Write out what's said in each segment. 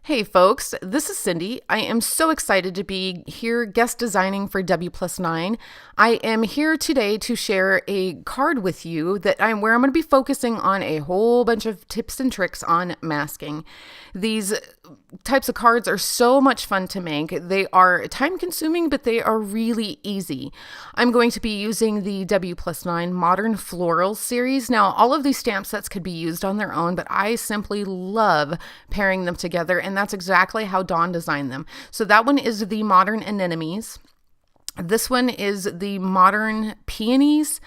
Hey folks, this is Cindy. I am so excited to be here guest designing for Wplus9. I am here today to share a card with you where I'm going to be focusing on a whole bunch of tips and tricks on masking. These types of cards are so much fun to make. They are time consuming, but they are really easy. I'm going to be using the Wplus9 Modern Florals series. Now, all of these stamp sets could be used on their own, but I simply love pairing them together, and that's exactly how Dawn designed them. So that one is the Modern Anemones. This one is the Modern Peonies.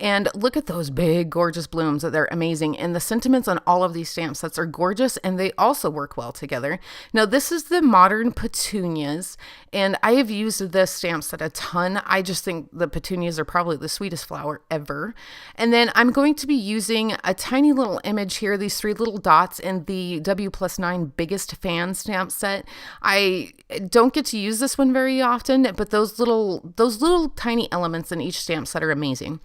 And look at those big, gorgeous blooms. They're amazing. And the sentiments on all of these stamp sets are gorgeous, and they also work well together. Now, this is the Modern Petunias, and I have used this stamp set a ton. I just think the petunias are probably the sweetest flower ever. And then I'm going to be using a tiny little image here, these three little dots in the Wplus9 Biggest Fan stamp set. I don't get to use this one very often, but those little tiny elements in each stamp set are amazing.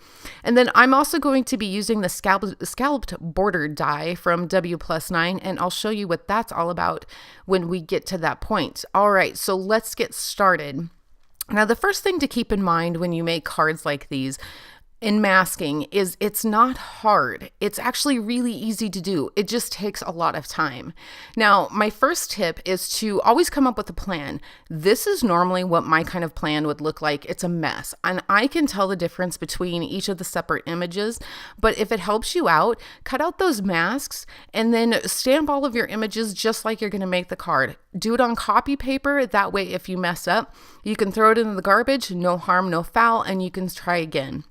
And then I'm also going to be using the scalloped border die from Wplus9, and I'll show you what that's all about when we get to that point. All right, so let's get started. Now, the first thing to keep in mind when you make cards like these in masking is it's not hard. It's actually really easy to do. It just takes a lot of time. Now, my first tip is to always come up with a plan. This is normally what my kind of plan would look like. It's a mess, and I can tell the difference between each of the separate images, but if it helps you out, cut out those masks and then stamp all of your images just like you're going to make the card. Do it on copy paper. That way, if you mess up, you can throw it in the garbage, no harm, no foul, and you can try again.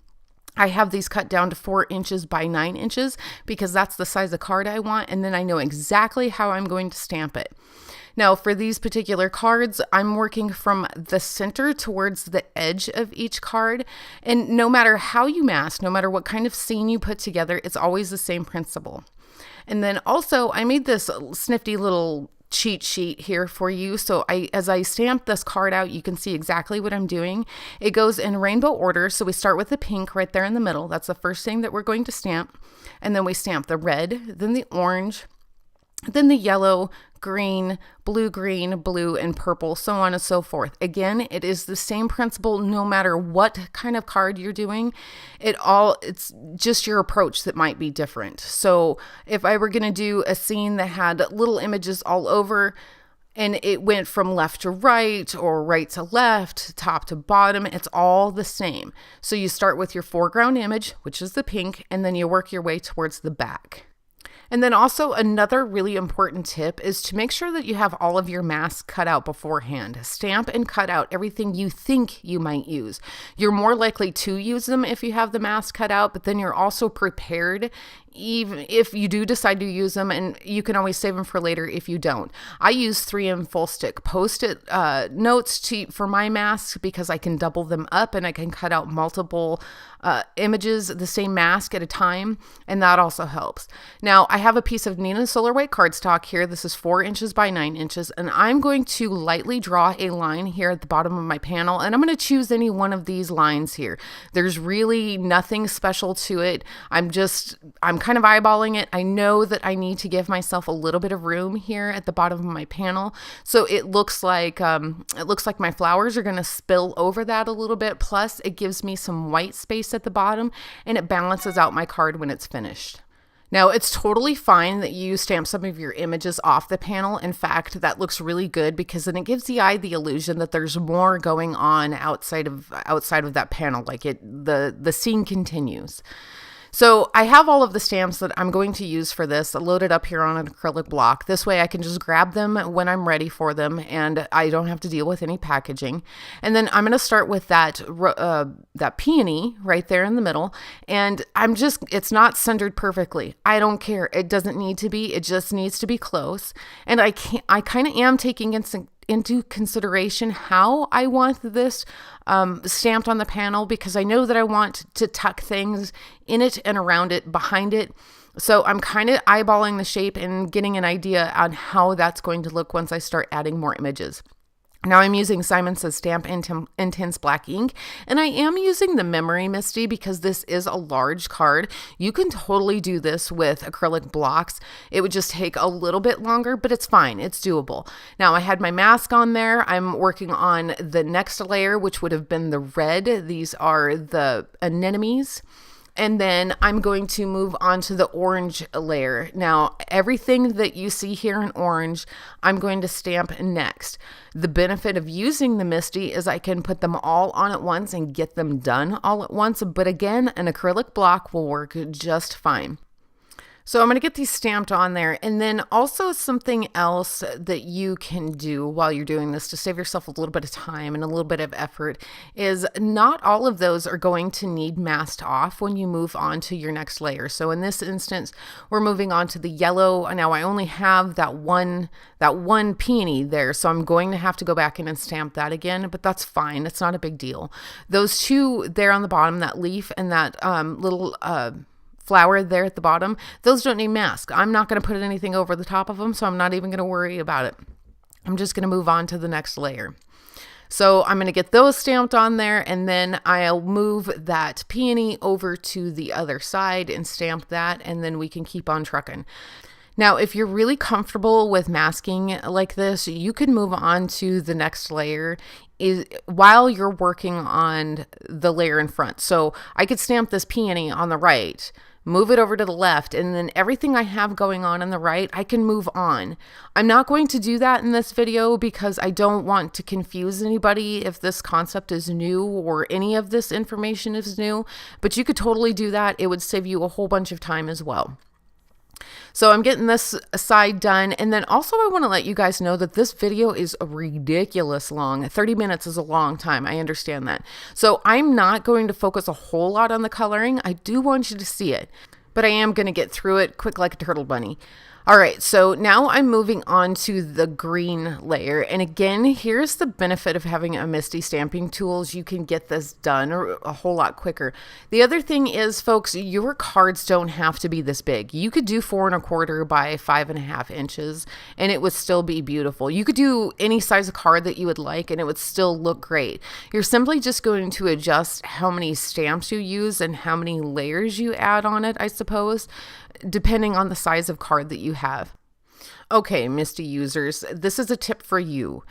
I have these cut down to 4 inches by 9 inches because that's the size of card I want, and then I know exactly how I'm going to stamp it. Now, for these particular cards, I'm working from the center towards the edge of each card, and no matter how you mask, no matter what kind of scene you put together, it's always the same principle. And then also, I made this snifty little cheat sheet here for you. So as I stamp this card out, you can see exactly what I'm doing. It goes in rainbow order. So we start with the pink right there in the middle. That's the first thing that we're going to stamp. And then we stamp the red, then the orange, then the yellow, green, blue, and purple, so on and so forth. Again, it is the same principle no matter what kind of card you're doing. It's just your approach that might be different. So if I were going to do a scene that had little images all over, and it went from left to right or right to left, top to bottom, it's all the same. So you start with your foreground image, which is the pink, and then you work your way towards the back. And then also another really important tip is to make sure that you have all of your masks cut out beforehand. Stamp and cut out everything you think you might use. You're more likely to use them if you have the mask cut out, but then you're also prepared even if you do decide to use them, and you can always save them for later if you don't. I use 3M full stick Post-it notes for my masks because I can double them up and I can cut out multiple images, the same mask at a time, and that also helps. Now, I have a piece of Neenah Solar White cardstock here. This is 4 inches by 9 inches, and I'm going to lightly draw a line here at the bottom of my panel, and I'm going to choose any one of these lines here. There's really nothing special to it. I'm kind of eyeballing it. I know that I need to give myself a little bit of room here at the bottom of my panel. So it looks like my flowers are going to spill over that a little bit. Plus it gives me some white space at the bottom, and it balances out my card when it's finished. Now, it's totally fine that you stamp some of your images off the panel. In fact, that looks really good because then it gives the eye the illusion that there's more going on outside of that panel, like the scene continues. So I have all of the stamps that I'm going to use for this loaded up here on an acrylic block. This way I can just grab them when I'm ready for them and I don't have to deal with any packaging. And then I'm going to start with that peony right there in the middle. And it's not centered perfectly. I don't care. It doesn't need to be. It just needs to be close. And I kind of am taking into consideration how I want this stamped on the panel, because I know that I want to tuck things in it and around it, behind it. So I'm kind of eyeballing the shape and getting an idea on how that's going to look once I start adding more images. Now I'm using Simon Says Stamp Intense Black ink, and I am using the Memory Misty because this is a large card. You can totally do this with acrylic blocks. It would just take a little bit longer, but it's fine. It's doable. Now I had my mask on there. I'm working on the next layer, which would have been the red. These are the Anemones. And then I'm going to move on to the orange layer. Now, everything that you see here in orange, I'm going to stamp next. The benefit of using the Misty is I can put them all on at once and get them done all at once. But again, an acrylic block will work just fine. So I'm going to get these stamped on there. And then also something else that you can do while you're doing this to save yourself a little bit of time and a little bit of effort is not all of those are going to need masked off when you move on to your next layer. So in this instance, we're moving on to the yellow. Now I only have that one peony there, so I'm going to have to go back in and stamp that again, but that's fine. It's not a big deal. Those two there on the bottom, that leaf and that little flower there at the bottom, those don't need mask. I'm not going to put anything over the top of them, so I'm not even going to worry about it. I'm just going to move on to the next layer. So I'm going to get those stamped on there, and then I'll move that peony over to the other side and stamp that, and then we can keep on trucking. Now, if you're really comfortable with masking like this, you can move on to the next layer while you're working on the layer in front. So I could stamp this peony on the right, move it over to the left, and then everything I have going on the right, I can move on. I'm not going to do that in this video because I don't want to confuse anybody if this concept is new or any of this information is new, but you could totally do that. It would save you a whole bunch of time as well. So I'm getting this side done. And then also I want to let you guys know that this video is ridiculous long. 30 minutes is a long time. I understand that. So I'm not going to focus a whole lot on the coloring. I do want you to see it, but I am going to get through it quick like a turtle bunny. All right, so now I'm moving on to the green layer. And again, here's the benefit of having a Misty stamping tools. You can get this done a whole lot quicker. The other thing is, folks, your cards don't have to be this big. You could do 4 1/4 by 5.5 inches and it would still be beautiful. You could do any size of card that you would like and it would still look great. You're simply just going to adjust how many stamps you use and how many layers you add on it, I suppose, depending on the size of card that you have. Okay, Misty users, this is a tip for you.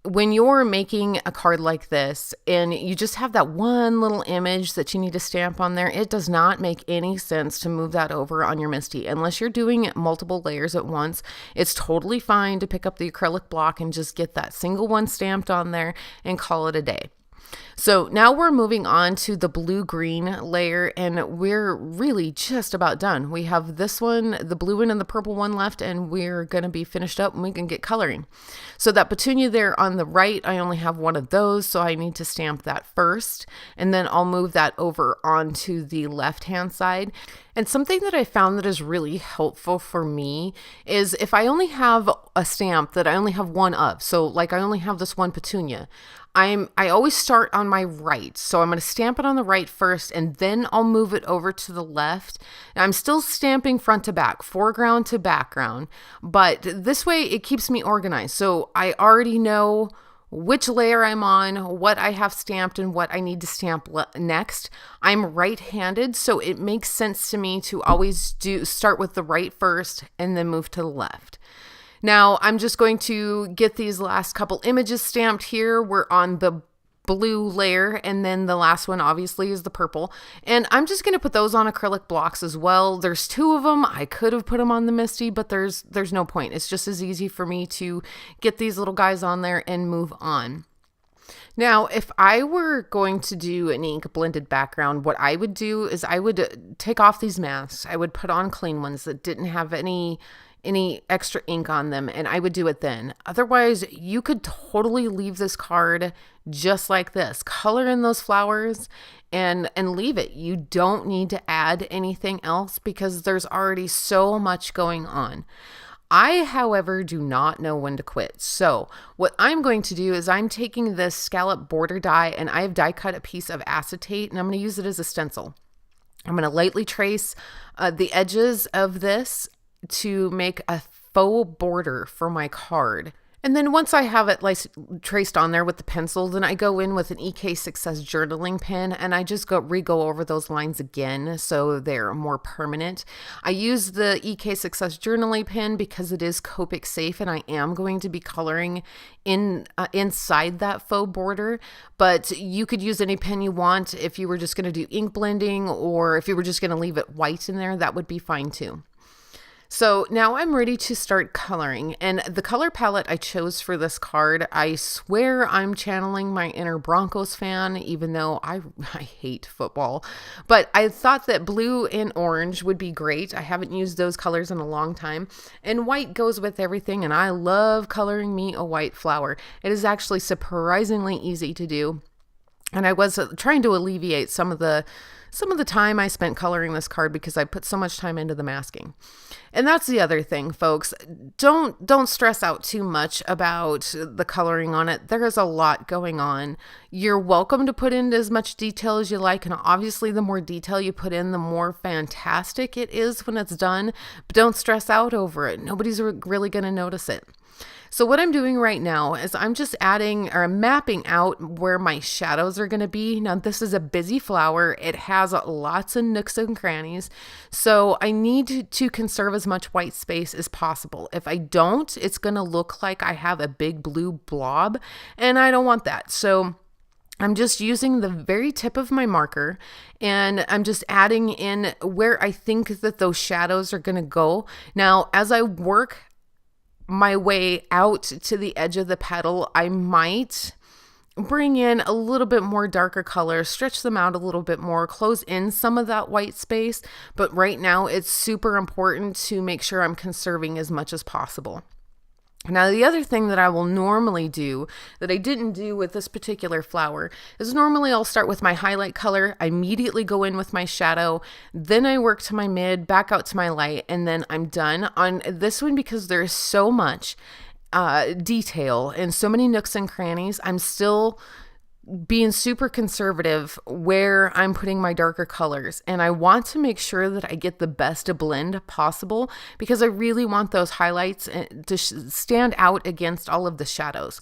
When you're making a card like this and you just have that one little image that you need to stamp on there, it does not make any sense to move that over on your Misty. Unless you're doing multiple layers at once, it's totally fine to pick up the acrylic block and just get that single one stamped on there and call it a day. So now we're moving on to the blue-green layer, and we're really just about done. We have this one, the blue one and the purple one left, and we're going to be finished up and we can get coloring. So that petunia there on the right, I only have one of those, so I need to stamp that first, and then I'll move that over onto the left-hand side. And something that I found that is really helpful for me is if I only have a stamp that I only have one of, so like I only have this one petunia, I always start on my right. So I'm going to stamp it on the right first, and then I'll move it over to the left. And I'm still stamping front to back, foreground to background, but this way it keeps me organized. So I already know which layer I'm on, what I have stamped, and what I need to stamp next. I'm right-handed, so it makes sense to me to always start with the right first and then move to the left. Now I'm just going to get these last couple images stamped here. We're on the blue layer, and then the last one obviously is the purple, and I'm just going to put those on acrylic blocks as well. There's 2 of them. I could have put them on the Misty, but there's no point. It's just as easy for me to get these little guys on there and move on. Now, if I were going to do an ink blended background, what I would do is I would take off these masks. I would put on clean ones that didn't have any extra ink on them, and I would do it then. Otherwise, you could totally leave this card just like this. Color in those flowers and leave it. You don't need to add anything else because there's already so much going on. I, however, do not know when to quit. So what I'm going to do is I'm taking this scallop border die, and I have die cut a piece of acetate, and I'm going to use it as a stencil. I'm going to lightly trace the edges of this to make a faux border for my card. And then once I have it like traced on there with the pencil, then I go in with an EK Success journaling pen and I just re-go over those lines again so they're more permanent. I use the EK Success journaling pen because it is Copic safe and I am going to be coloring inside that faux border, but you could use any pen you want. If you were just going to do ink blending or if you were just going to leave it white in there, that would be fine too. So now I'm ready to start coloring, and the color palette I chose for this card, I swear I'm channeling my inner Broncos fan, even though I hate football, but I thought that blue and orange would be great. I haven't used those colors in a long time, and white goes with everything, and I love coloring me a white flower. It is actually surprisingly easy to do, and I was trying to alleviate some of the time I spent coloring this card because I put so much time into the masking. And that's the other thing, folks. Don't stress out too much about the coloring on it. There is a lot going on. You're welcome to put in as much detail as you like, and obviously the more detail you put in, the more fantastic it is when it's done. But don't stress out over it. Nobody's really going to notice it. So what I'm doing right now is I'm just adding or mapping out where my shadows are going to be. Now this is a busy flower. It has lots of nooks and crannies. So I need to conserve as much white space as possible. If I don't, it's going to look like I have a big blue blob and I don't want that. So I'm just using the very tip of my marker and I'm just adding in where I think that those shadows are going to go. Now, as I work my way out to the edge of the petal, I might bring in a little bit more darker color, stretch them out a little bit more, close in some of that white space. But right now it's super important to make sure I'm conserving as much as possible. Now, the other thing that I will normally do that I didn't do with this particular flower is normally I'll start with my highlight color, I immediately go in with my shadow, then I work to my mid, back out to my light, and then I'm done. On this one, because there's so much detail and so many nooks and crannies, I'm still being super conservative where I'm putting my darker colors. And I want to make sure that I get the best blend possible because I really want those highlights to stand out against all of the shadows.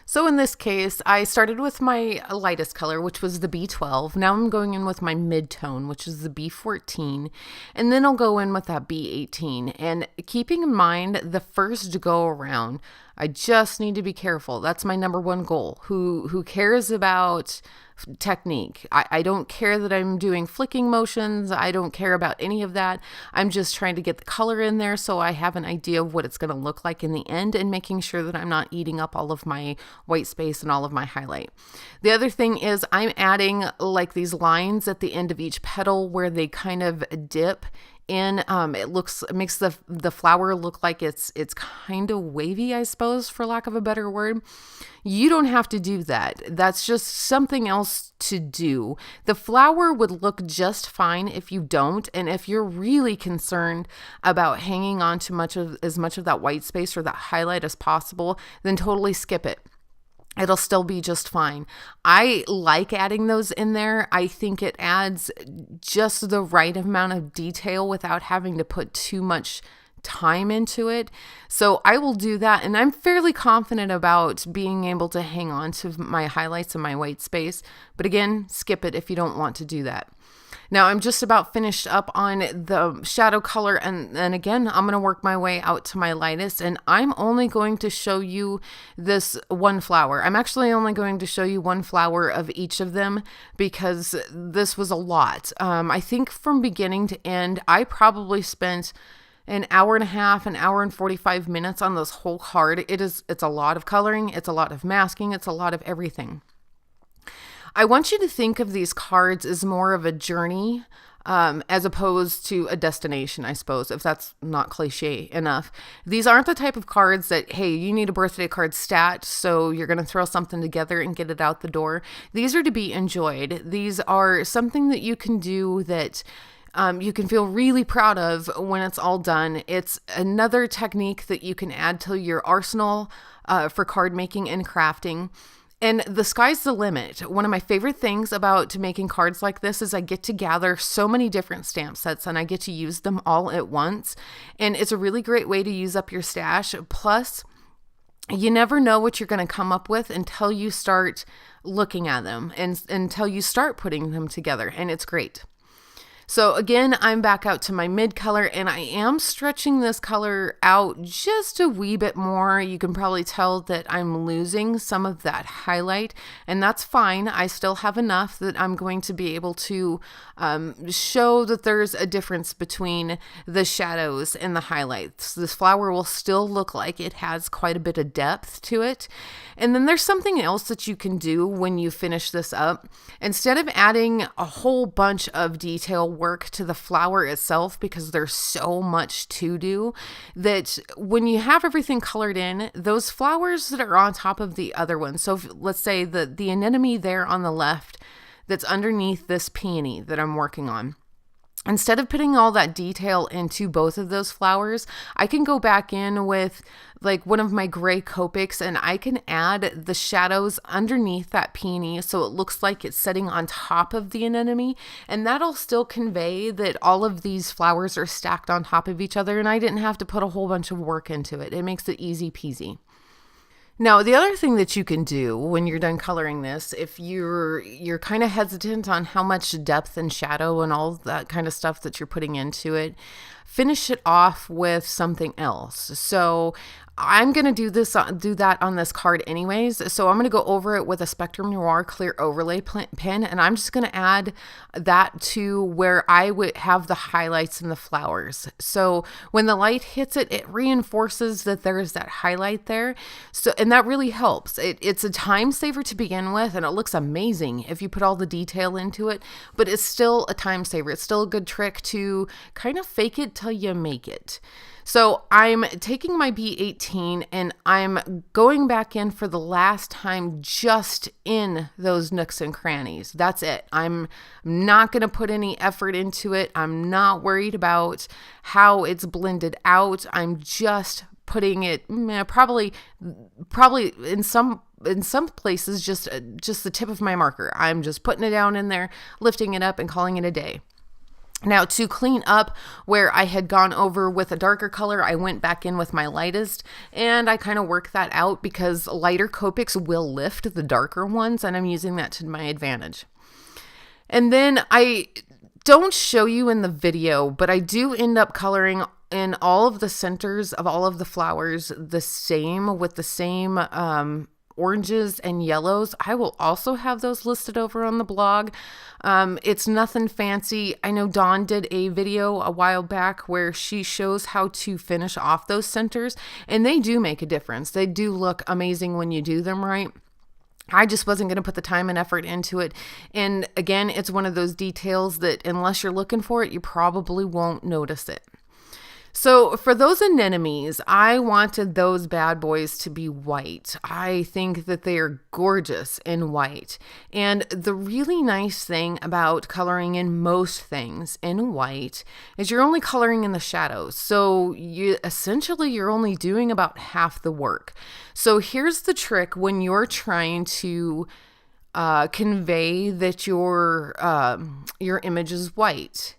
So in this case, I started with my lightest color, which was the B12. Now I'm going in with my mid-tone, which is the B14. And then I'll go in with that B18. And keeping in mind the first go around, I just need to be careful. That's my number one goal. Who cares about technique? I don't care that I'm doing flicking motions. I don't care about any of that. I'm just trying to get the color in there so I have an idea of what it's going to look like in the end and making sure that I'm not eating up all of my white space and all of my highlight. The other thing is I'm adding like these lines at the end of each petal where they kind of dip in. It makes the flower look like it's kind of wavy, I suppose, for lack of a better word. You don't have to do that. That's just something else to do. The flower would look just fine if you don't. And if you're really concerned about hanging on to as much of that white space or that highlight as possible, then totally skip it. It'll still be just fine. I like adding those in there. I think it adds just the right amount of detail without having to put too much time into it. So I will do that. And I'm fairly confident about being able to hang on to my highlights and my white space. But again, skip it if you don't want to do that. Now I'm just about finished up on the shadow color and again, I'm going to work my way out to my lightest and I'm only going to show you this one flower. I'm actually only going to show you one flower of each of them because this was a lot. I think from beginning to end, I probably spent an hour and a half, an hour and 45 minutes on this whole card. It's a lot of coloring. It's a lot of masking. It's a lot of everything. I want you to think of these cards as more of a journey as opposed to a destination, I suppose, if that's not cliche enough. These aren't the type of cards that, hey, you need a birthday card stat, so you're going to throw something together and get it out the door. These are to be enjoyed. These are something that you can do that you can feel really proud of when it's all done. It's another technique that you can add to your arsenal for card making and crafting. And the sky's the limit. One of my favorite things about making cards like this is I get to gather so many different stamp sets and I get to use them all at once. And it's a really great way to use up your stash. Plus, you never know what you're going to come up with until you start looking at them and until you start putting them together, and it's great. So again, I'm back out to my mid color, and I am stretching this color out just a wee bit more. You can probably tell that I'm losing some of that highlight, and that's fine. I still have enough that I'm going to be able to show that there's a difference between the shadows and the highlights. This flower will still look like it has quite a bit of depth to it. And then there's something else that you can do when you finish this up. Instead of adding a whole bunch of detail work to the flower itself, because there's so much to do, that when you have everything colored in, those flowers that are on top of the other ones, so let's say the anemone there on the left that's underneath this peony that I'm working on, instead of putting all that detail into both of those flowers, I can go back in with like one of my gray Copics, and I can add the shadows underneath that peony so it looks like it's sitting on top of the anemone, and that'll still convey that all of these flowers are stacked on top of each other, and I didn't have to put a whole bunch of work into it. It makes it easy peasy. Now, the other thing that you can do when you're done coloring this, if you're kind of hesitant on how much depth and shadow and all that kind of stuff that you're putting into it, finish it off with something else. So I'm going to do that on this card anyways. So I'm going to go over it with a Spectrum Noir clear overlay pen, and I'm just going to add that to where I would have the highlights and the flowers. So when the light hits it, it reinforces that there's that highlight there. So, and that really helps. It's a time saver to begin with, and it looks amazing if you put all the detail into it, but it's still a time saver. It's still a good trick to kind of fake it till you make it. So I'm taking my B18 and I'm going back in for the last time just in those nooks and crannies. That's it. I'm not going to put any effort into it. I'm not worried about how it's blended out. I'm just putting it probably in some places just the tip of my marker. I'm just putting it down in there, lifting it up and calling it a day. Now, to clean up where I had gone over with a darker color, I went back in with my lightest, and I kind of worked that out because lighter Copics will lift the darker ones, and I'm using that to my advantage. And then I don't show you in the video, but I do end up coloring in all of the centers of all of the flowers the same, with the same oranges and yellows. I will also have those listed over on the blog. It's nothing fancy. I know Dawn did a video a while back where she shows how to finish off those centers, and they do make a difference. They do look amazing when you do them right. I just wasn't going to put the time and effort into it. And again, it's one of those details that unless you're looking for it, you probably won't notice it. So for those anemones, I wanted those bad boys to be white. I think that they are gorgeous in white. And the really nice thing about coloring in most things in white is you're only coloring in the shadows. So you're only doing about half the work. So here's the trick when you're trying to convey that your image is white.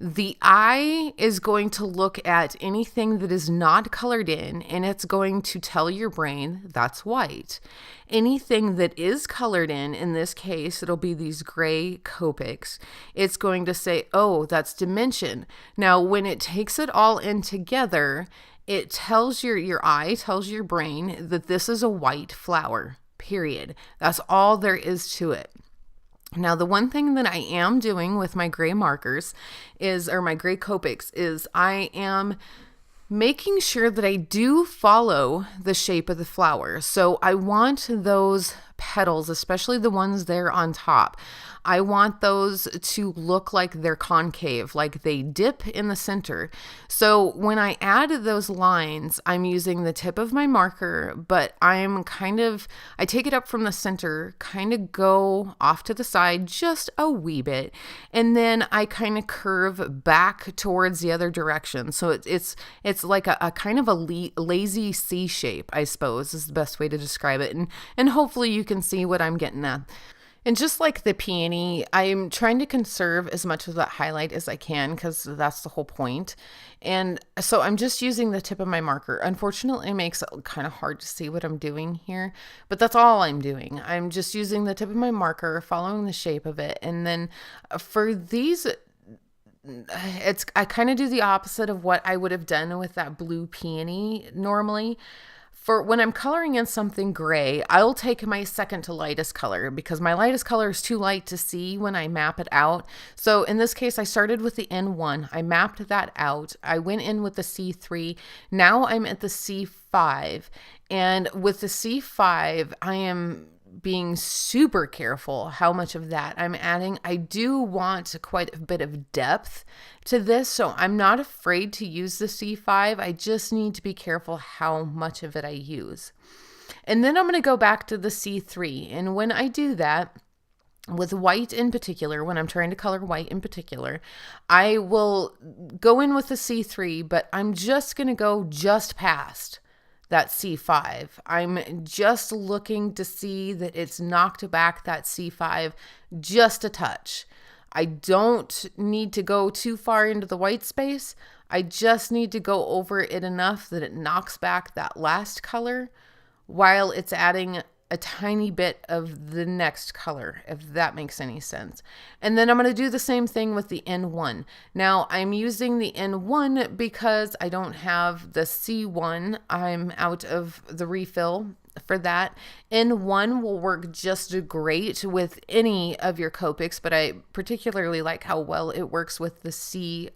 The eye is going to look at anything that is not colored in, and it's going to tell your brain that's white. Anything that is colored in this case, it'll be these gray Copics. It's going to say, oh, that's dimension. Now, when it takes it all in together, it tells your eye tells your brain that this is a white flower, period. That's all there is to it. Now, the one thing that I am doing with my gray markers or my gray Copics is I am making sure that I do follow the shape of the flower. So I want those petals, especially the ones there on top, I want those to look like they're concave, like they dip in the center. So when I add those lines, I'm using the tip of my marker, but I take it up from the center, kind of go off to the side just a wee bit, and then I kind of curve back towards the other direction. So it's like a kind of a lazy C shape, I suppose, is the best way to describe it. And hopefully you can see what I'm getting at. And just like the peony, I'm trying to conserve as much of that highlight as I can because that's the whole point. And so I'm just using the tip of my marker. Unfortunately, it makes it kind of hard to see what I'm doing here, but that's all I'm doing. I'm just using the tip of my marker, following the shape of it. And then for these, I kind of do the opposite of what I would have done with that blue peony normally. For when I'm coloring in something gray, I'll take my second to lightest color because my lightest color is too light to see when I map it out. So in this case, I started with the N1. I mapped that out. I went in with the C3. Now I'm at the C5. And with the C5, I am being super careful how much of that I'm adding. I do want quite a bit of depth to this, so I'm not afraid to use the C5. I just need to be careful how much of it I use. And then I'm going to go back to the C3. And when I do that, with white in particular, when I'm trying to color white in particular, I will go in with the C3, but I'm just going to go just past that C5. I'm just looking to see that it's knocked back that C5 just a touch. I don't need to go too far into the white space. I just need to go over it enough that it knocks back that last color while it's adding a tiny bit of the next color, if that makes any sense. And then I'm going to do the same thing with the N1. Now I'm using the N1 because I don't have the C1. I'm out of the refill for that. N1 will work just great with any of your Copics, but I particularly like how well it works with the C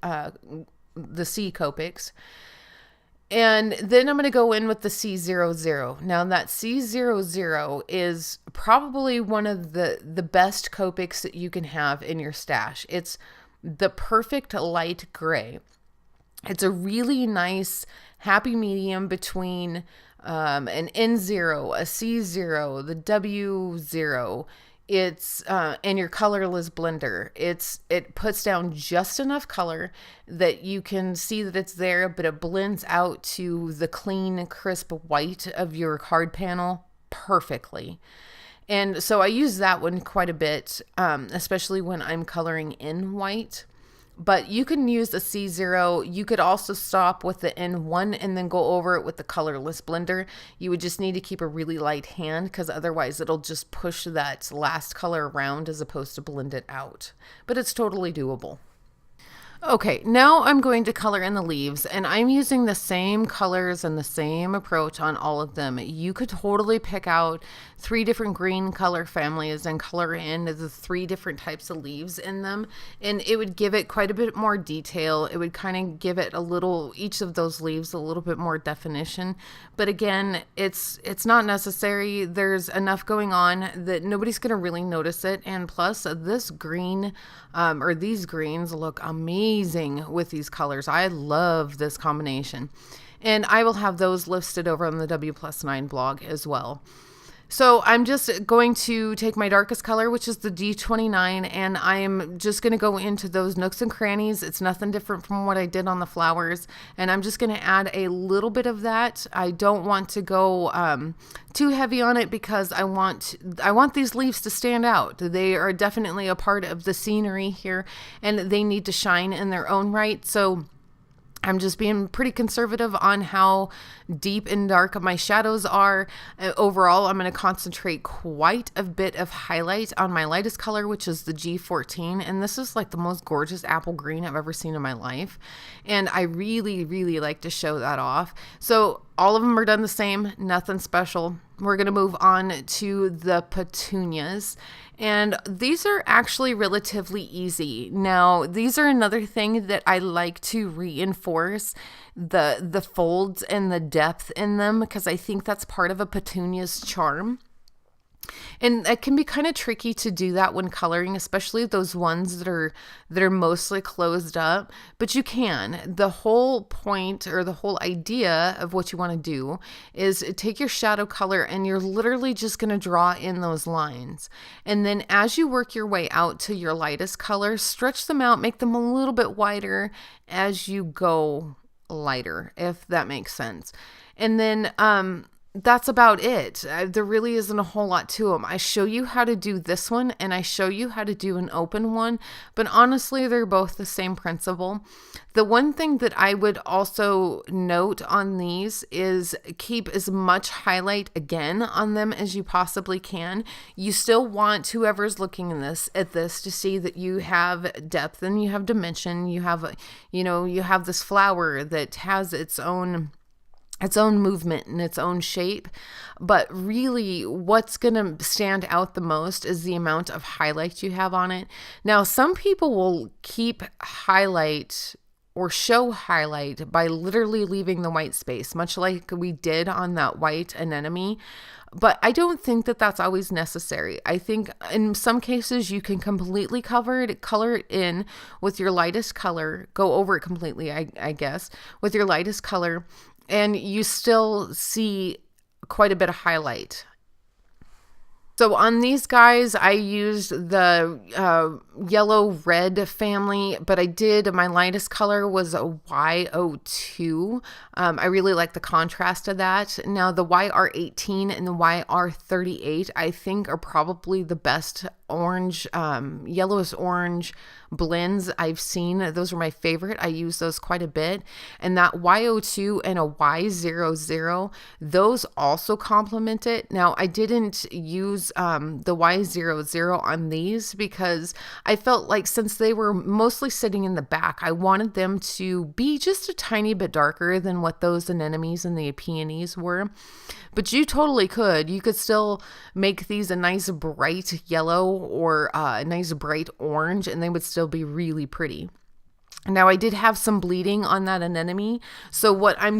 Copics. And then I'm going to go in with the C00. Now that C00 is probably one of the best Copics that you can have in your stash. It's the perfect light gray. It's a really nice happy medium between an N0, a C0, the W0. It's and your colorless blender. It puts down just enough color that you can see that it's there, but it blends out to the clean, crisp white of your card panel perfectly. And so I use that one quite a bit, especially when I'm coloring in white. But you can use the C0. You could also stop with the N1 and then go over it with the colorless blender. You would just need to keep a really light hand because otherwise it'll just push that last color around as opposed to blend it out. But it's totally doable. Okay, now I'm going to color in the leaves, and I'm using the same colors and the same approach on all of them. You could totally pick out 3 different green color families and color in the 3 different types of leaves in them, and it would give it quite a bit more detail. It would kind of give it each of those leaves a little bit more definition. But again, it's not necessary. There's enough going on that nobody's going to really notice it, and plus this green or these greens look amazing with these colors. I love this combination, and I will have those listed over on the Wplus9 blog as well. So I'm just going to take my darkest color, which is the D29, and I'm just going to go into those nooks and crannies. It's nothing different from what I did on the flowers, and I'm just going to add a little bit of that. I don't want to go too heavy on it because I want these leaves to stand out. They are definitely a part of the scenery here, and they need to shine in their own right. So I'm just being pretty conservative on how deep and dark my shadows are. Overall, I'm going to concentrate quite a bit of highlight on my lightest color, which is the G14. And this is like the most gorgeous apple green I've ever seen in my life. And I really, really like to show that off. So all of them are done the same, nothing special. We're going to move on to the Petunias. And these are actually relatively easy. Now, these are another thing that I like to reinforce, the folds and the depth in them, because I think that's part of a Petunia's charm. And it can be kind of tricky to do that when coloring, especially those ones that are mostly closed up, but you can. The whole point or the whole idea of what you want to do is take your shadow color and you're literally just going to draw in those lines. And then as you work your way out to your lightest color, stretch them out, make them a little bit wider as you go lighter, if that makes sense. And then that's about it. There really isn't a whole lot to them. I show you how to do this one and I show you how to do an open one, but honestly, they're both the same principle. The one thing that I would also note on these is keep as much highlight again on them as you possibly can. You still want whoever's looking at this to see that you have depth and you have dimension. You have, you have this flower that has its own movement and its own shape, but really what's going to stand out the most is the amount of highlight you have on it. Now, some people will keep highlight or show highlight by literally leaving the white space, much like we did on that white anemone. But I don't think that that's always necessary. I think in some cases you can completely color it in with your lightest color, go over it completely, I guess, with your lightest color, and you still see quite a bit of highlight. So on these guys, I used the yellow-red family, but my lightest color was a Y02. I really like the contrast of that. Now the YR18 and the YR38, I think are probably the best orange, yellowish orange blends I've seen. Those are my favorite. I use those quite a bit. And that Y02 and a Y00, those also complement it. Now I didn't use the Y00 on these because I felt like since they were mostly sitting in the back, I wanted them to be just a tiny bit darker than what those anemones and the peonies were. But you totally could. You could still make these a nice bright yellow or a nice bright orange, and they would still be really pretty. Now I did have some bleeding on that anemone. So what I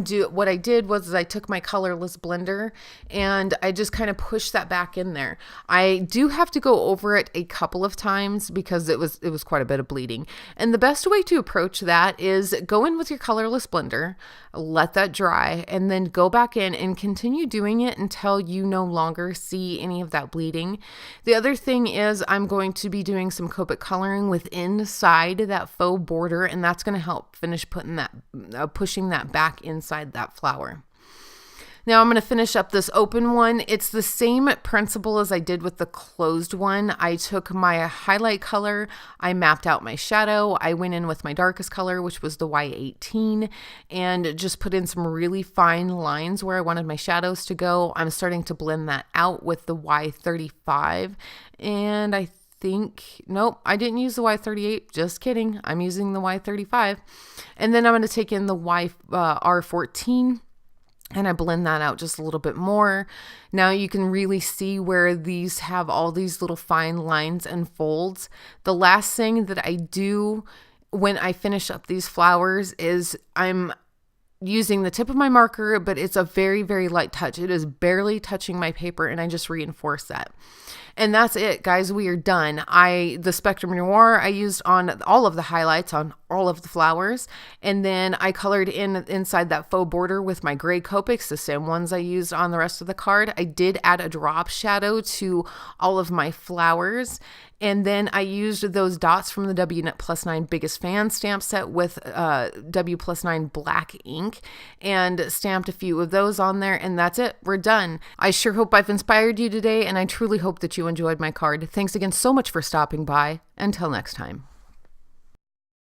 did was I took my colorless blender and I just kind of pushed that back in there. I do have to go over it a couple of times because it was quite a bit of bleeding. And the best way to approach that is go in with your colorless blender, let that dry, and then go back in and continue doing it until you no longer see any of that bleeding. The other thing is I'm going to be doing some Copic coloring inside that faux border, and that's going to help finish pushing that back inside that flower. Now I'm going to finish up this open one. It's the same principle as I did with the closed one. I took my highlight color, I mapped out my shadow, I went in with my darkest color, which was the Y18, and just put in some really fine lines where I wanted my shadows to go. I'm starting to blend that out with the Y35, and nope, I didn't use the Y38. Just kidding. I'm using the Y35. And then I'm going to take in the R14 and I blend that out just a little bit more. Now you can really see where these have all these little fine lines and folds. The last thing that I do when I finish up these flowers is I'm using the tip of my marker, but it's a very, very light touch. It is barely touching my paper, and I just reinforce that. And that's it, guys. We are done. The Spectrum Noir I used on all of the highlights on all of the flowers, and then I colored inside that faux border with my gray Copics, the same ones I used on the rest of the card. I did add a drop shadow to all of my flowers, and then I used those dots from the Wplus9 Biggest Fan stamp set with Wplus9 black ink and stamped a few of those on there, and that's it. We're done. I sure hope I've inspired you today, and I truly hope that you enjoyed my card. Thanks again so much for stopping by. Until next time.